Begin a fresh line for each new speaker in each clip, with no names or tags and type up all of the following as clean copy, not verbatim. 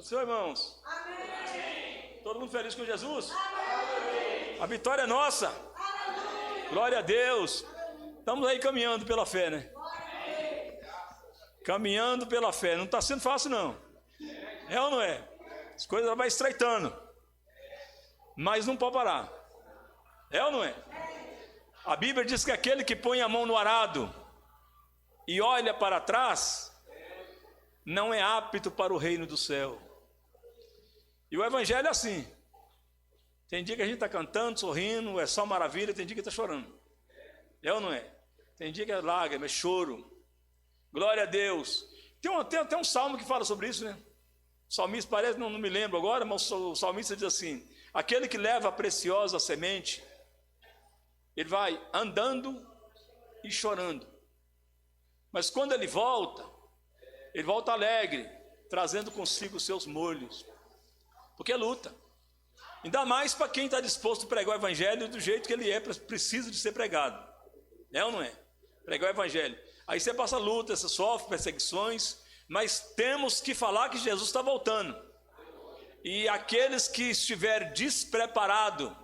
Senhor, irmãos? Amém. Todo mundo feliz com Jesus? Amém. A vitória é nossa. Amém. Glória a Deus. Estamos aí caminhando pela fé, né? Amém. Caminhando pela fé. Não está sendo fácil, não. É ou não é? As coisas vão estreitando. Mas não pode parar. É ou não é? A Bíblia diz que aquele que põe a mão no arado e olha para trás, não é apto para o reino do céu. E o evangelho é assim. Tem dia que a gente está cantando, sorrindo, é só maravilha, tem dia que está chorando. É ou não é? Tem dia que é lágrima, é choro. Glória a Deus. Tem um salmo que fala sobre isso, né? O salmista parece, não me lembro agora, mas o salmista diz assim: aquele que leva a preciosa semente, ele vai andando e chorando. Mas quando ele volta alegre, trazendo consigo os seus molhos. Porque é luta. Ainda mais para quem está disposto a pregar o evangelho do jeito que ele é, precisa de ser pregado. É ou não é? Pregar o evangelho. Aí você passa luta, você sofre perseguições, mas temos que falar que Jesus está voltando. E aqueles que estiver despreparado,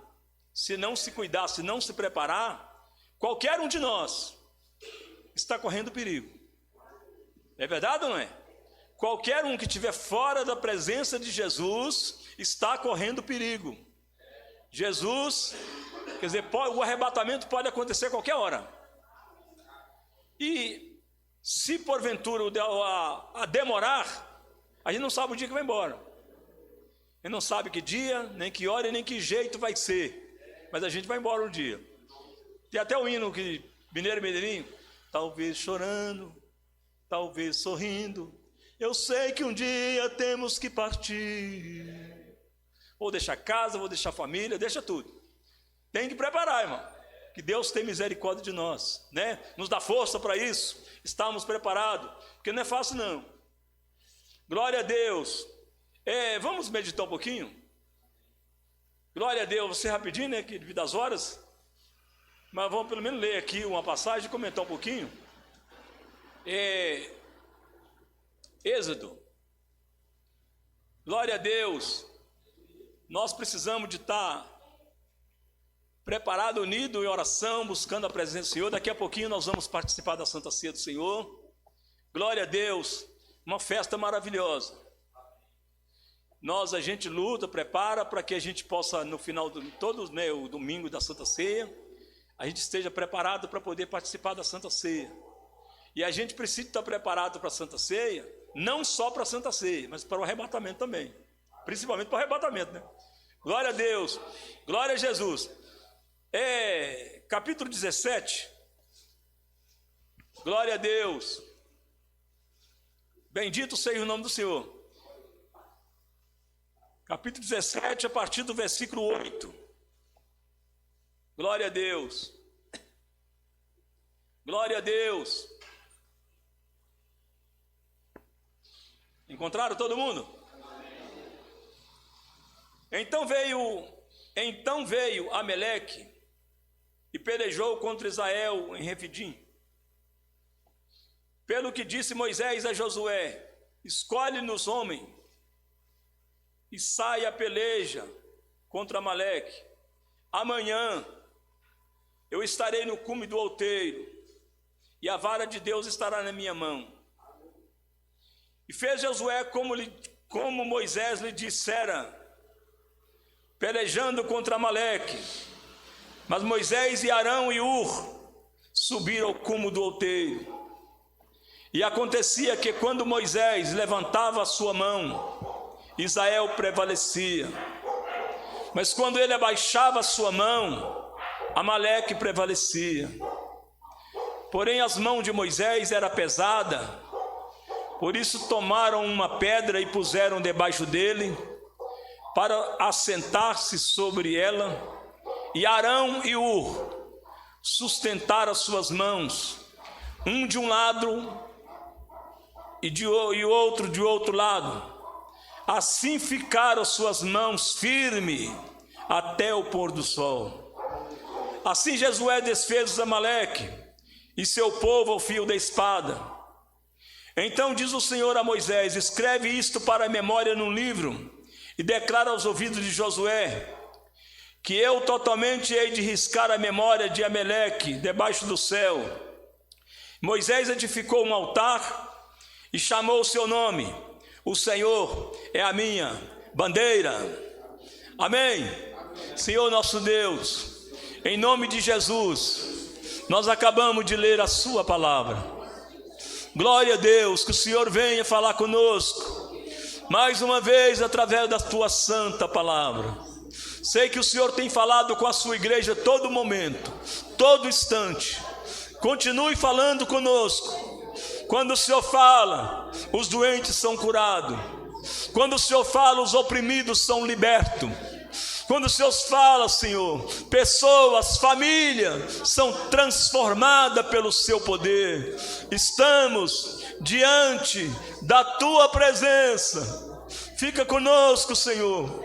se não se cuidar, se não se preparar, qualquer um de nós está correndo perigo. É verdade ou não é? Qualquer um que estiver fora da presença de Jesus está correndo perigo. Jesus, quer dizer, o arrebatamento pode acontecer a qualquer hora. E se porventura a demorar, a gente não sabe o dia que vai embora. A gente não sabe que dia, nem que hora e nem que jeito vai ser. Mas a gente vai embora um dia. Tem até o hino que Mineiro e Mineirinho, talvez chorando, talvez sorrindo, eu sei que um dia temos que partir. Vou deixar casa, vou deixar família, deixa tudo. Tem que preparar, irmão, que Deus tem misericórdia de nós, né? Nos dá força para isso, estamos preparados, porque não é fácil não. Glória a Deus. Vamos meditar um pouquinho? Glória a Deus, você rapidinho, né, que devido às horas, mas vamos pelo menos ler aqui uma passagem e comentar um pouquinho. Êxodo. Glória a Deus. Nós precisamos de estar preparado, unido em oração, buscando a presença do Senhor. Daqui a pouquinho nós vamos participar da Santa Ceia do Senhor. Glória a Deus. Uma festa maravilhosa. A gente luta, prepara para que a gente possa, no final o domingo da Santa Ceia, a gente esteja preparado para poder participar da Santa Ceia. E a gente precisa estar preparado para a Santa Ceia, não só para a Santa Ceia, mas para o arrebatamento também. Principalmente para o arrebatamento, né? Glória a Deus, glória a Jesus. Capítulo 17. Glória a Deus. Bendito seja o nome do Senhor. Capítulo 17, a partir do versículo 8. Glória a Deus. Glória a Deus. Encontraram todo mundo? Então veio Ameleque e pelejou contra Israel em Refidim. Pelo que disse Moisés a Josué: escolhe-nos homem e sai a peleja contra Amaleque. Amanhã eu estarei no cume do outeiro e a vara de Deus estará na minha mão. E fez Josué como Moisés lhe dissera, pelejando contra Amaleque. Mas Moisés e Arão e Ur subiram ao cume do outeiro. E acontecia que quando Moisés levantava a sua mão, Israel prevalecia. Mas quando ele abaixava a sua mão, Amaleque prevalecia. Porém as mãos de Moisés eram pesadas, por isso tomaram uma pedra e puseram debaixo dele, para assentar-se sobre ela, e Arão e Ur sustentaram as suas mãos, um de um lado e o outro de outro lado. Assim ficaram suas mãos firmes até o pôr do sol. Assim Josué desfez os Amaleque e seu povo ao fio da espada. Então diz o Senhor a Moisés: escreve isto para a memória num livro e declara aos ouvidos de Josué que eu totalmente hei de riscar a memória de Ameleque debaixo do céu. Moisés edificou um altar e chamou o seu nome: o Senhor é a minha bandeira. Amém. Senhor nosso Deus, em nome de Jesus, nós acabamos de ler a sua palavra. Glória a Deus, que o Senhor venha falar conosco mais uma vez através da tua santa palavra. Sei que o Senhor tem falado com a sua igreja todo momento, todo instante. Continue falando conosco. Quando o Senhor fala, os doentes são curados. Quando o Senhor fala, os oprimidos são libertos. Quando o Senhor fala, Senhor, pessoas, famílias são transformadas pelo seu poder. Estamos diante da tua presença. Fica conosco, Senhor.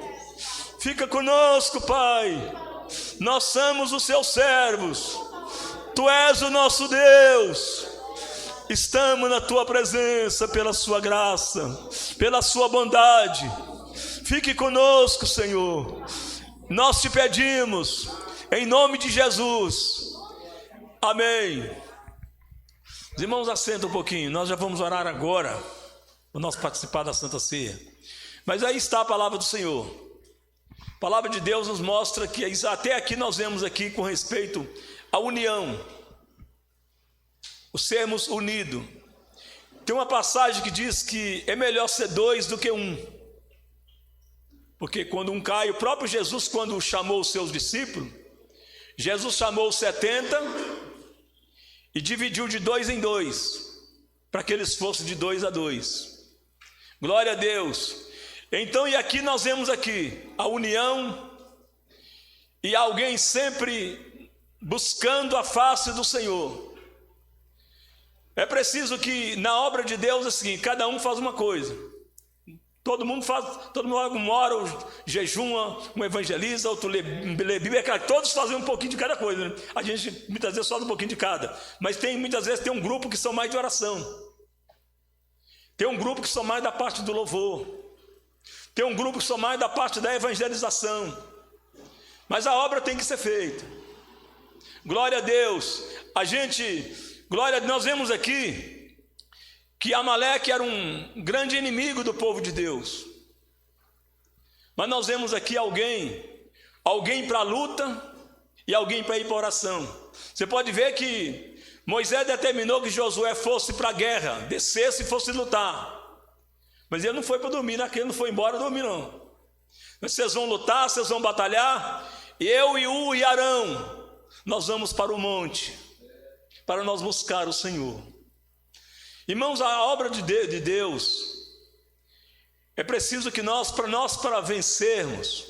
Fica conosco, Pai. Nós somos os seus servos. Tu és o nosso Deus. Estamos na tua presença pela sua graça, pela sua bondade. Fique conosco, Senhor. Nós te pedimos, em nome de Jesus. Amém. Os irmãos, assentam um pouquinho. Nós já vamos orar agora, para nós participar da Santa Ceia. Mas aí está a palavra do Senhor. A palavra de Deus nos mostra que até aqui nós vemos aqui com respeito à união, o sermos unidos. Tem uma passagem que diz que é melhor ser dois do que um. Porque quando um cai, o próprio Jesus, quando chamou os seus discípulos, Jesus chamou os 70 e dividiu de 2 em 2, para que eles fossem de 2 a 2. Glória a Deus. Então, e aqui nós vemos aqui a união e alguém sempre buscando a face do Senhor. É preciso que na obra de Deus é o seguinte: cada um faz uma coisa. Todo mundo ora, jejuma, um evangeliza, outro lê Bíblia, todos fazem um pouquinho de cada coisa, né? A gente muitas vezes faz um pouquinho de cada, mas muitas vezes tem um grupo que são mais de oração, tem um grupo que são mais da parte do louvor, tem um grupo que são mais da parte da evangelização, mas a obra tem que ser feita. Glória a Deus. Nós vemos aqui que Amaleque era um grande inimigo do povo de Deus. Mas nós vemos aqui alguém para a luta e alguém para ir para a oração. Você pode ver que Moisés determinou que Josué fosse para a guerra, descesse e fosse lutar. Mas ele não foi para dormir, ele não foi embora dormir não. Vocês vão lutar, vocês vão batalhar. Eu e Arão, nós vamos para o monte, para nós buscar o Senhor. Irmãos, a obra de Deus, é preciso que para vencermos,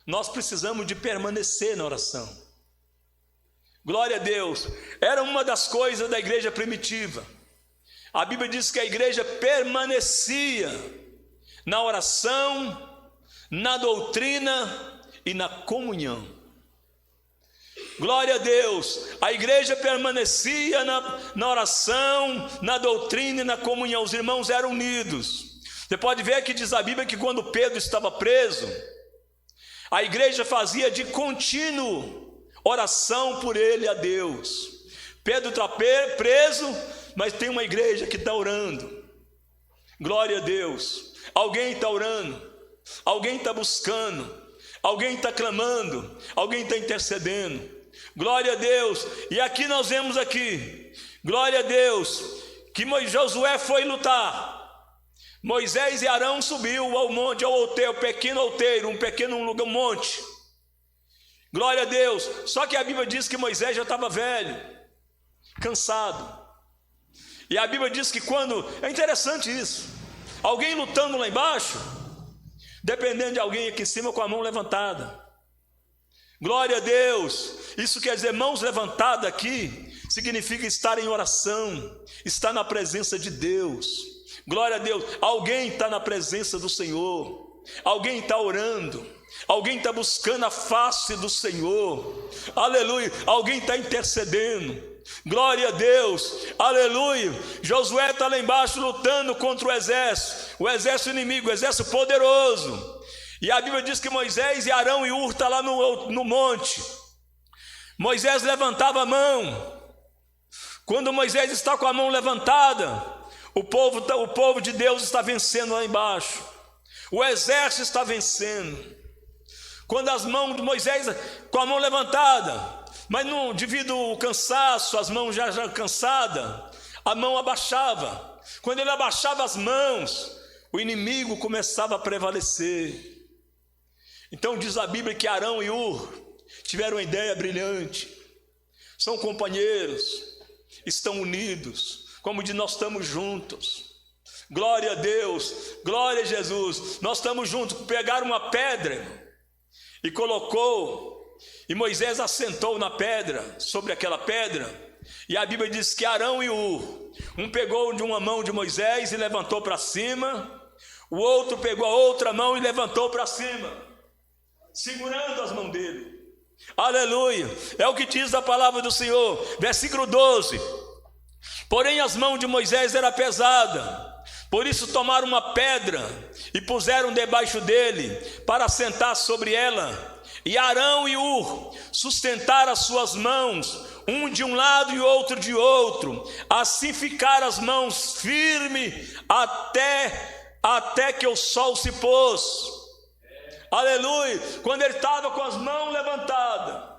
nós precisamos de permanecer na oração. Glória a Deus. Era uma das coisas da igreja primitiva. A Bíblia diz que a igreja permanecia na oração, na doutrina e na comunhão. Glória a Deus. A igreja permanecia na oração, na doutrina e na comunhão. Os irmãos eram unidos. Você pode ver que diz a Bíblia que quando Pedro estava preso, a igreja fazia de contínuo oração por ele a Deus. Pedro está preso, mas tem uma igreja que está orando. Glória a Deus. Alguém está orando, alguém está buscando, alguém está clamando, alguém está intercedendo. Glória a Deus. E aqui nós vemos glória a Deus, que Josué foi lutar. Moisés e Arão subiu ao monte, ao outeiro, um pequeno lugar, um monte. Glória a Deus. Só que a Bíblia diz que Moisés já estava velho, cansado. E a Bíblia diz que é interessante isso, alguém lutando lá embaixo, dependendo de alguém aqui em cima com a mão levantada. Glória a Deus. Isso quer dizer, mãos levantadas aqui significa estar em oração, estar na presença de Deus. Glória a Deus. Alguém está na presença do Senhor, alguém está orando, alguém está buscando a face do Senhor. Aleluia. Alguém está intercedendo, Glória a Deus, aleluia. Josué está lá embaixo lutando contra o exército inimigo, o exército poderoso. E a Bíblia diz que Moisés e Arão e Hur estão lá no monte. Moisés levantava a mão. Quando Moisés está com a mão levantada, o povo de Deus está vencendo lá embaixo. O exército está vencendo. Quando as mãos de Moisés com a mão levantada, mas não, devido ao cansaço, as mãos já cansadas, a mão abaixava. Quando ele abaixava as mãos, o inimigo começava a prevalecer. Então diz a Bíblia que Arão e Hur tiveram uma ideia brilhante. São companheiros, estão unidos, como diz, nós estamos juntos. Glória a Deus, glória a Jesus. Nós estamos juntos. Pegaram uma pedra e colocou, e Moisés assentou na pedra, sobre aquela pedra. E a Bíblia diz que Arão e Hur, um pegou de uma mão de Moisés e levantou para cima, o outro pegou a outra mão e levantou para cima, segurando as mãos dele. Aleluia, é o que diz a palavra do Senhor. Versículo 12: porém as mãos de Moisés eram pesadas, por isso tomaram uma pedra e puseram debaixo dele, para sentar sobre ela. E Arão e Hur sustentaram as suas mãos, um de um lado e outro de outro. Assim ficaram as mãos firmes até que o sol se pôs. Aleluia. Quando ele estava com as mãos levantadas,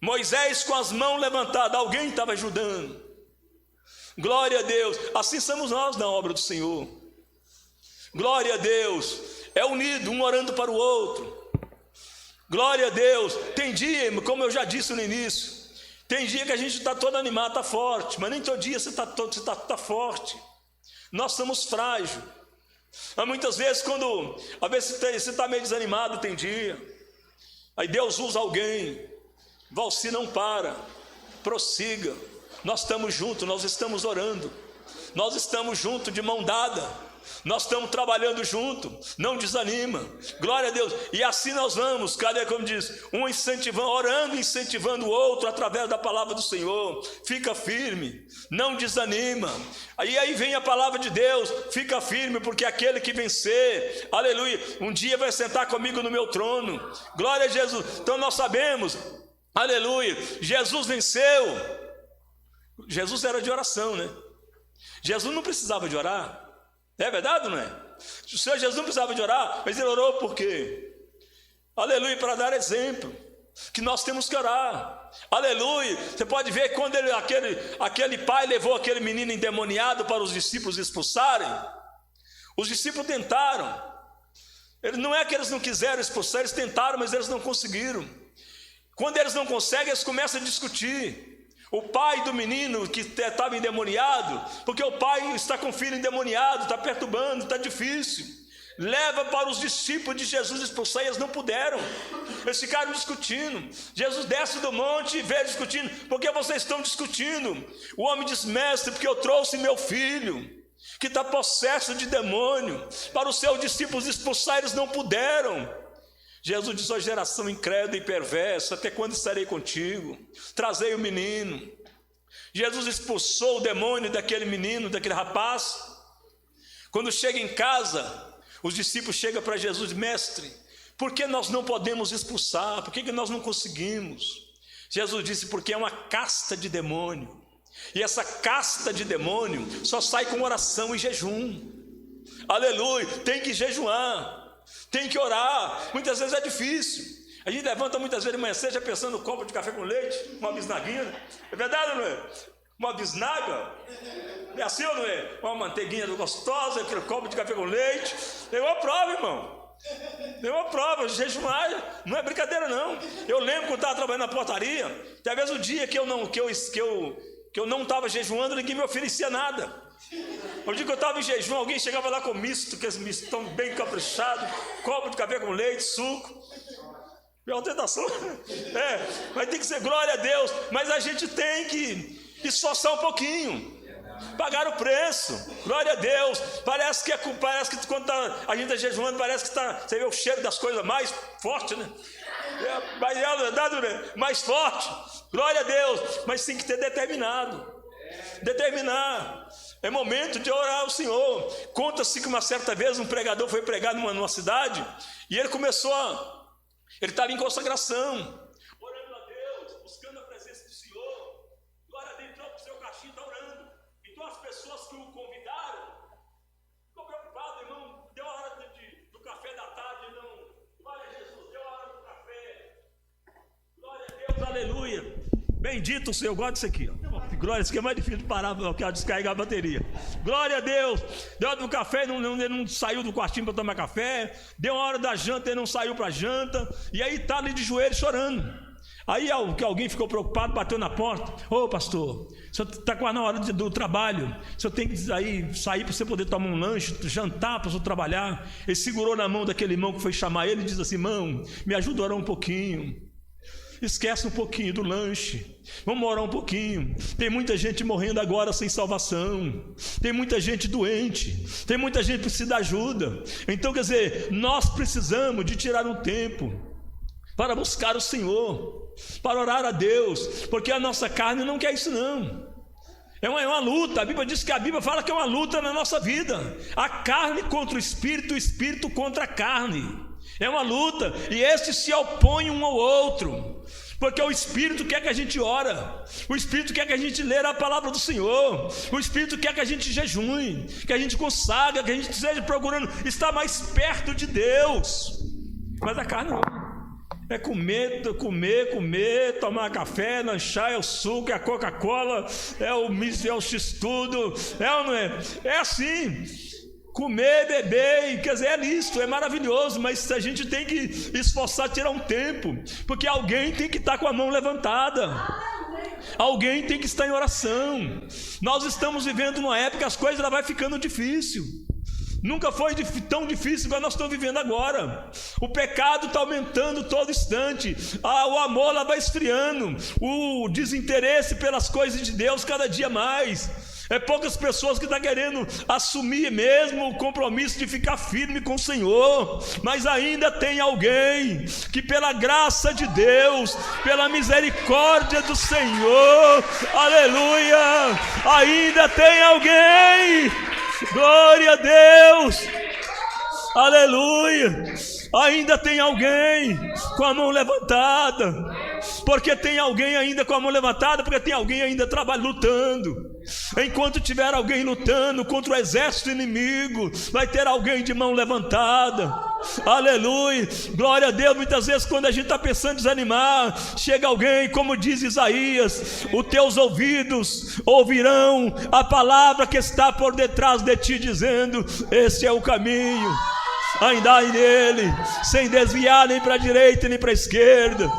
Moisés com as mãos levantadas, alguém estava ajudando. Glória a Deus. Assim somos nós na obra do Senhor. Glória a Deus. É unido, um orando para o outro. Glória a Deus. Tem dia, como eu já disse no início, tem dia que a gente está todo animado, está forte, mas nem todo dia você está forte. Nós somos frágeis. Mas muitas vezes, às vezes você está meio desanimado, tem dia, aí Deus usa alguém. Valci, não para, prossiga. Nós estamos juntos, nós estamos orando, nós estamos juntos de mão dada, nós estamos trabalhando junto, não desanima. Glória a Deus. E assim nós vamos, cadê, como diz, um incentivando, orando, incentivando o outro através da palavra do Senhor. Fica firme, não desanima. Aí vem a palavra de Deus, fica firme, porque aquele que vencer, aleluia, um dia vai sentar comigo no meu trono. Glória a Jesus. Então nós sabemos, aleluia, Jesus venceu. Jesus era de oração, né? Jesus não precisava de orar. É verdade ou não é? O Senhor Jesus não precisava de orar, mas ele orou por quê? Aleluia, para dar exemplo, que nós temos que orar. Aleluia. Você pode ver quando aquele pai levou aquele menino endemoniado para os discípulos expulsarem. Os discípulos tentaram. Não é que eles não quiseram expulsar, eles tentaram, mas eles não conseguiram. Quando eles não conseguem, eles começam a discutir. O pai do menino que estava endemoniado, porque o pai está com o filho endemoniado, está perturbando, está difícil, leva para os discípulos de Jesus expulsar, e eles não puderam. Eles ficaram discutindo. Jesus desce do monte e vê discutindo. Por que vocês estão discutindo? O homem diz: mestre, porque eu trouxe meu filho, que está possesso de demônio, para os seus discípulos expulsar, eles não puderam. Jesus diz: ó geração incrédula e perversa, até quando estarei contigo? Trazei o menino. Jesus expulsou o demônio daquele menino, daquele rapaz. Quando chega em casa, os discípulos chegam para Jesus e dizem: mestre, por que nós não podemos expulsar? Por que nós não conseguimos? Jesus disse: porque é uma casta de demônio, e essa casta de demônio só sai com oração e jejum. Aleluia, tem que jejuar, tem que orar. Muitas vezes é difícil. A gente levanta muitas vezes de manhã cedo já pensando no copo de café com leite, uma bisnaguinha. É verdade ou não é? Uma bisnaga. É assim ou não é? Uma manteiguinha gostosa, aquele copo de café com leite. Tem uma prova, irmão. Tem uma prova. Jejuar não é brincadeira, não. Eu lembro quando estava trabalhando na portaria, talvez o dia que eu não estava jejuando, ninguém me oferecia nada. O dia que eu estava em jejum, alguém chegava lá com misto, que esse misto tão bem caprichado, copo de café com leite, suco. Minha tentação. Mas tem que ser glória a Deus. Mas a gente tem que esforçar um pouquinho, pagar o preço. Glória a Deus. Parece que quando a gente está jejuando, parece que você vê o cheiro das coisas mais forte, né? mais forte. Glória a Deus. Mas tem que ter determinar. É momento de orar ao Senhor. Conta-se que uma certa vez um pregador foi pregar numa cidade, e ele estava em consagração, orando a Deus, buscando a presença do Senhor. Glória a Deus, entrou para o seu caixinho, está orando. Então as pessoas que o convidaram ficou preocupado, irmão. Deu a hora do café da tarde, não. Glória a Jesus, deu a hora do café. Glória a Deus, aleluia. Bendito o Senhor, eu gosto disso aqui, ó. Glória, isso aqui é mais difícil de parar porque descarregar a bateria. Glória a Deus. Deu hora do café, ele não saiu do quartinho para tomar café. Deu a hora da janta, ele não saiu para a janta. E aí está ali de joelho chorando. Aí alguém ficou preocupado, bateu na porta. Ô pastor, o senhor está quase na hora do trabalho. O senhor tem que sair para você poder tomar um lanche, jantar para o senhor trabalhar. Ele segurou na mão daquele irmão que foi chamar ele e diz assim: irmão, me ajuda a orar um pouquinho. Esquece um pouquinho do lanche, vamos orar um pouquinho. Tem muita gente morrendo agora sem salvação, tem muita gente doente, tem muita gente que precisa de ajuda. Então, quer dizer, nós precisamos de tirar um tempo para buscar o Senhor, para orar a Deus, porque a nossa carne não quer isso não. É uma luta. A Bíblia fala que é uma luta na nossa vida. A carne contra o espírito contra a carne. É uma luta, e estes se opõem um ao outro, porque o Espírito quer que a gente ora, o Espírito quer que a gente leia a palavra do Senhor, o Espírito quer que a gente jejue, que a gente consagre, que a gente esteja procurando estar mais perto de Deus. Mas a carne não, é comer, tomar café, lanchar, é o suco, é a Coca-Cola, é o X-Tudo, é ou não é? É assim. Comer, beber, quer dizer, é isso, é maravilhoso, mas a gente tem que esforçar, tirar um tempo, porque alguém tem que estar com a mão levantada, alguém tem que estar em oração. Nós estamos vivendo numa época que as coisas vai ficando difícil. Nunca foi tão difícil igual nós estamos vivendo agora. O pecado está aumentando todo instante, o amor lá vai esfriando, o desinteresse pelas coisas de Deus cada dia mais. É poucas pessoas que estão querendo assumir mesmo o compromisso de ficar firme com o Senhor, mas ainda tem alguém que, pela graça de Deus, pela misericórdia do Senhor, aleluia, ainda tem alguém, glória a Deus, aleluia, ainda tem alguém com a mão levantada, porque tem alguém ainda com a mão levantada, porque tem alguém ainda lutando. Enquanto tiver alguém lutando contra o exército inimigo, vai ter alguém de mão levantada, aleluia, glória a Deus. Muitas vezes quando a gente está pensando em desanimar, chega alguém, como diz Isaías: os teus ouvidos ouvirão a palavra que está por detrás de ti, dizendo: esse é o caminho, andai nele, sem desviar nem para a direita nem para a esquerda,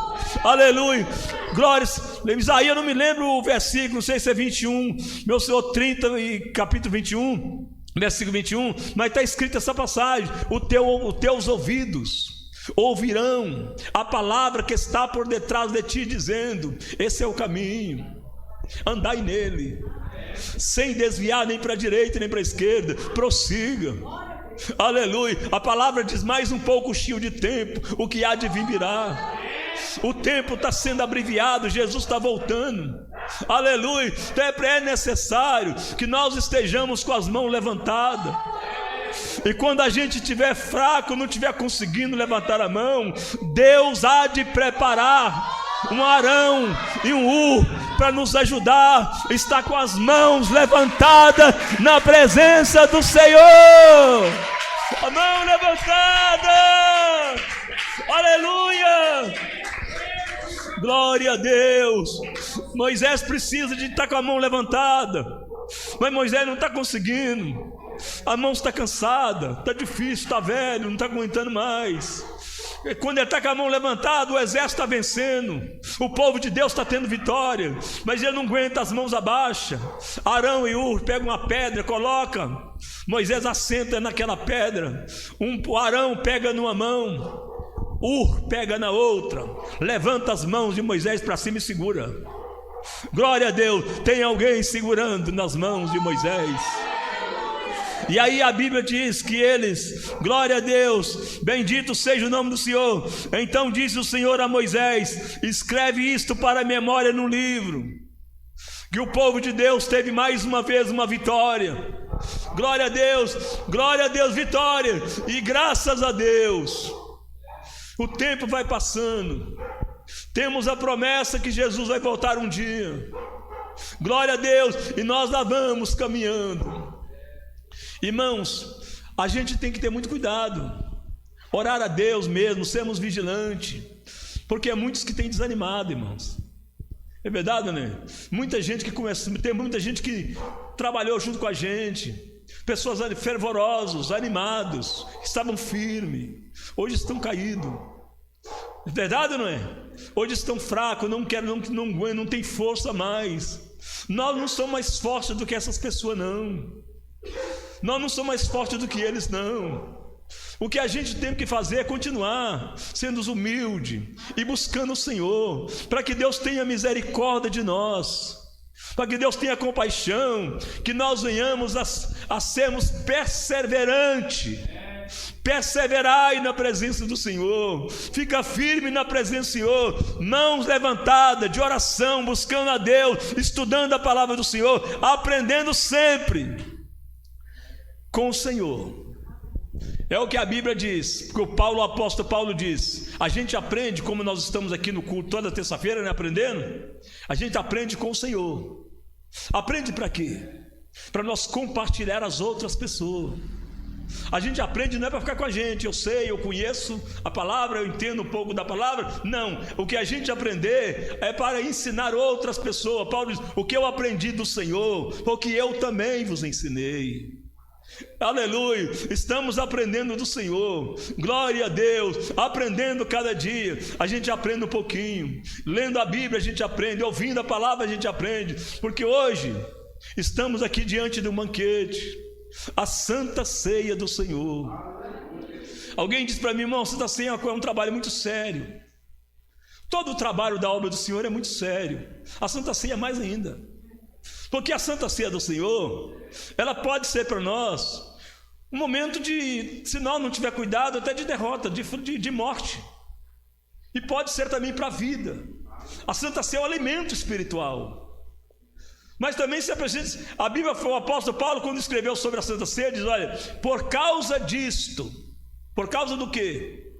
aleluia, glórias. Isaías, não me lembro o versículo, não sei se é 21, meu Senhor, 30 e capítulo 21, versículo 21, mas está escrita essa passagem: os teus ouvidos ouvirão a palavra que está por detrás de ti, dizendo: esse é o caminho, andai nele, sem desviar nem para a direita nem para a esquerda, prossiga, aleluia. A palavra diz: mais um pouco cheio de tempo, o que há de vir virá. O tempo está sendo abreviado, Jesus está voltando, aleluia. Então é necessário que nós estejamos com as mãos levantadas, e quando a gente estiver fraco, não estiver conseguindo levantar a mão, Deus há de preparar um Arão e um Ur para nos ajudar, está com as mãos levantadas na presença do Senhor, a mão levantada, aleluia, glória a Deus. Moisés precisa de estar com a mão levantada, mas Moisés não está conseguindo, a mão está cansada, está difícil, está velho, não está aguentando mais. E quando ele está com a mão levantada, o exército está vencendo, o povo de Deus está tendo vitória, mas ele não aguenta, as mãos abaixa. Arão e Ur pegam uma pedra, coloca, Moisés assenta naquela pedra, Arão pega numa mão, Ur pega na outra, levanta as mãos de Moisés para cima e segura. Glória a Deus, tem alguém segurando nas mãos de Moisés, E aí a Bíblia diz que eles, glória a Deus, bendito seja o nome do Senhor. Então disse o Senhor a Moisés: escreve isto para a memória no livro. Que o povo de Deus teve mais uma vez uma vitória. Glória a Deus, vitória. E graças a Deus, o tempo vai passando. Temos a promessa que Jesus vai voltar um dia. Glória a Deus, e nós lá vamos caminhando. Irmãos, a gente tem que ter muito cuidado, orar a Deus mesmo, sermos vigilantes, porque há muitos que têm desanimado, irmãos. É verdade, né? Muita gente que começa, tem muita gente que trabalhou junto com a gente, pessoas fervorosos, animados, estavam firmes, hoje estão caídos. É verdade, não é? Hoje estão fracos, não querem, não tem força mais. Nós não somos mais fortes do que essas pessoas, não. Nós não somos mais fortes do que eles, não. O que a gente tem que fazer é continuar sendo humildes e buscando o Senhor, para que Deus tenha misericórdia de nós, para que Deus tenha compaixão, que nós venhamos a sermos perseverantes. Perseverai na presença do Senhor, fica firme na presença do Senhor, mãos levantadas de oração, buscando a Deus, estudando a palavra do Senhor, aprendendo sempre com o Senhor. É o que a Bíblia diz, porque o apóstolo Paulo diz, a gente aprende, como nós estamos aqui no culto toda terça-feira, né, aprendendo, a gente aprende com o Senhor. Aprende para quê? Para nós compartilhar as outras pessoas. A gente aprende não é para ficar com a gente, eu sei, eu conheço a palavra, eu entendo um pouco da palavra. Não, o que a gente aprender é para ensinar outras pessoas. Paulo diz, o que eu aprendi do Senhor, o que eu também vos ensinei. Aleluia, estamos aprendendo do Senhor, glória a Deus, aprendendo cada dia, a gente aprende um pouquinho, lendo a Bíblia a gente aprende, ouvindo a palavra a gente aprende, porque hoje estamos aqui diante de um banquete, a Santa Ceia do Senhor. Alguém disse para mim, irmão, a Santa Ceia é um trabalho muito sério. Todo o trabalho da obra do Senhor é muito sério, a Santa Ceia mais ainda, porque a Santa Ceia do Senhor, ela pode ser para nós um momento de, se nós não tiver cuidado, até de derrota, de morte, e pode ser também para a vida. A Santa Ceia é um alimento espiritual. Mas também se apresenta, a Bíblia, o apóstolo Paulo, quando escreveu sobre a Santa Ceia, diz, olha, por causa disto, por causa do quê?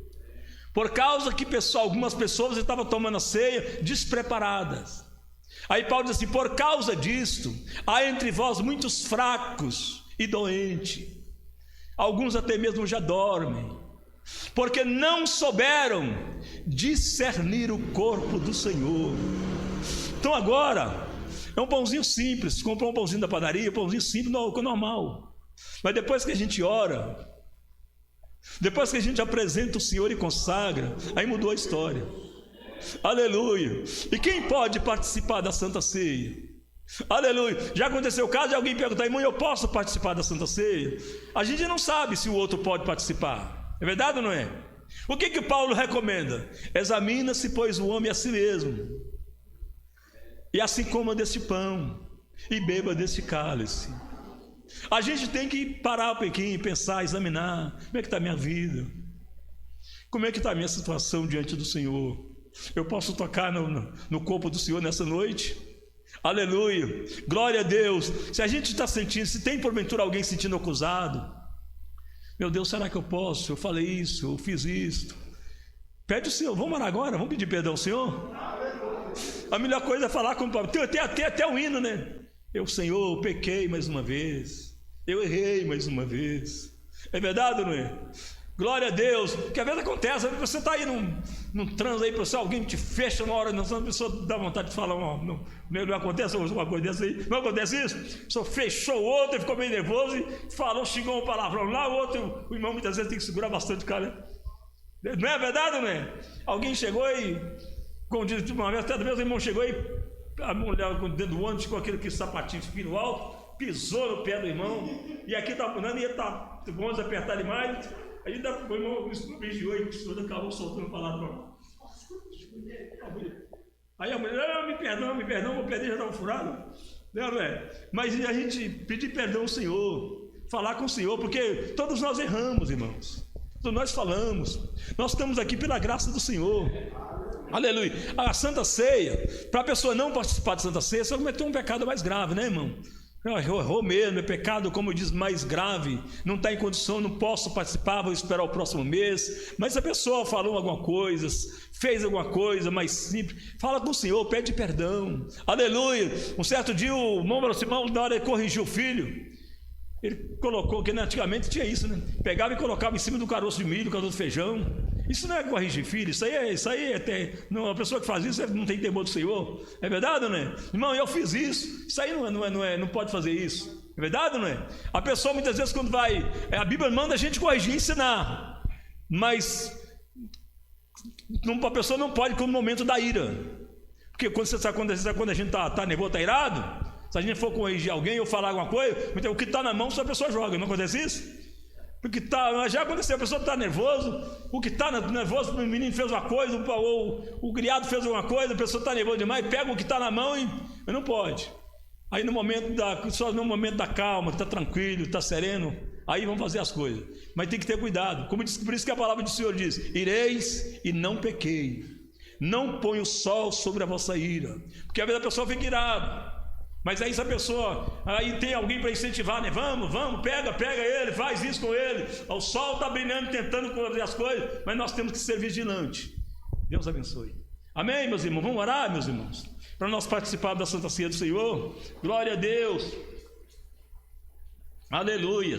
Por causa que algumas pessoas estavam tomando a ceia despreparadas. Aí Paulo diz assim, por causa disto, há entre vós muitos fracos e doentes, alguns até mesmo já dormem, porque não souberam discernir o corpo do Senhor. Então agora, é um pãozinho simples, comprou um pãozinho da padaria, um pãozinho simples, normal. Mas depois que a gente ora, depois que a gente apresenta o Senhor e consagra, aí mudou a história. Aleluia. E quem pode participar da Santa Ceia? Aleluia. Já aconteceu o caso de alguém perguntar, irmão, eu posso participar da Santa Ceia? A gente não sabe se o outro pode participar. É verdade ou não é? O que Paulo recomenda? Examina-se, pois, o homem a si mesmo, e assim coma deste pão e beba deste cálice. A gente tem que parar um pouquinho, pensar, examinar, como é que está a minha vida, como é que está a minha situação diante do Senhor. Eu posso tocar no corpo do Senhor nessa noite? Aleluia, glória a Deus. Se a gente está sentindo, se tem porventura alguém sentindo acusado, meu Deus, será que eu posso? Eu falei isso, eu fiz isso. Pede o Senhor, vamos orar agora, vamos pedir perdão ao Senhor? A melhor coisa é falar com o Pai. Tem até o hino, né? Senhor, eu pequei mais uma vez, eu errei mais uma vez. É verdade ou não é? Glória a Deus, que às vezes acontece, você está aí num trânsito aí, alguém te fecha uma hora, a pessoa dá vontade de falar, não acontece uma coisa dessa aí, não acontece isso? A pessoa fechou o outro, ficou meio nervoso e falou, xingou um palavrão lá, o irmão muitas vezes tem que segurar bastante o cara. Não é verdade ou não é? Alguém chegou e, como diz uma vez, até mesmo o irmão chegou e a mulher dentro do ônibus com aquele sapatinho fino alto, pisou no pé do irmão, e aqui está punando, e ele está o ônibus apertar demais. Aí o irmão vigiou e acabou soltando palavrão. Aí a mulher, me perdão, meu pé já estava furado. Não é? Mas a gente pedir perdão ao Senhor, falar com o Senhor, porque todos nós erramos, irmãos. Todos nós falamos. Nós estamos aqui pela graça do Senhor. Aleluia. A Santa Ceia, para a pessoa não participar da Santa Ceia, só cometeu um pecado mais grave, né, irmão? Errou mesmo, é pecado, como diz, mais grave. Não está em condição, não posso participar, vou esperar o próximo mês. Mas se a pessoa falou alguma coisa, fez alguma coisa mais simples, fala com o Senhor, pede perdão. Aleluia. Um certo dia o irmão Simão, na hora de corrigir o filho, ele colocou, que antigamente tinha isso, né? Pegava e colocava em cima do caroço de milho, caroço de feijão. Isso não é corrigir filho, isso aí é até, não, a pessoa que faz isso não tem temor do Senhor. É verdade ou não é? Irmão, eu fiz isso. Isso aí não pode fazer isso. É verdade ou não é? A pessoa muitas vezes quando vai, a Bíblia manda a gente corrigir e ensinar, mas a pessoa não pode no momento da ira. Porque quando a gente está nervoso, está irado, se a gente for corrigir alguém ou falar alguma coisa, então, o que está na mão só a pessoa joga. Não acontece isso? Porque já aconteceu, a pessoa está nervoso, o que está nervoso, o menino fez uma coisa, ou o criado fez alguma coisa, a pessoa está nervosa demais, pega o que está na mão e não pode. Aí só no momento da calma, está tranquilo, está sereno, aí vamos fazer as coisas. Mas tem que ter cuidado, por isso que a palavra do Senhor diz: ireis e não pequei, não põe o sol sobre a vossa ira, porque às vezes a pessoa fica irada. Mas aí essa pessoa, aí tem alguém para incentivar, né? Vamos, pega ele, faz isso com ele. O sol está brilhando, tentando fazer as coisas, mas nós temos que ser vigilantes. Deus abençoe. Amém, meus irmãos? Vamos orar, meus irmãos, para nós participarmos da Santa Ceia do Senhor. Glória a Deus. Aleluia.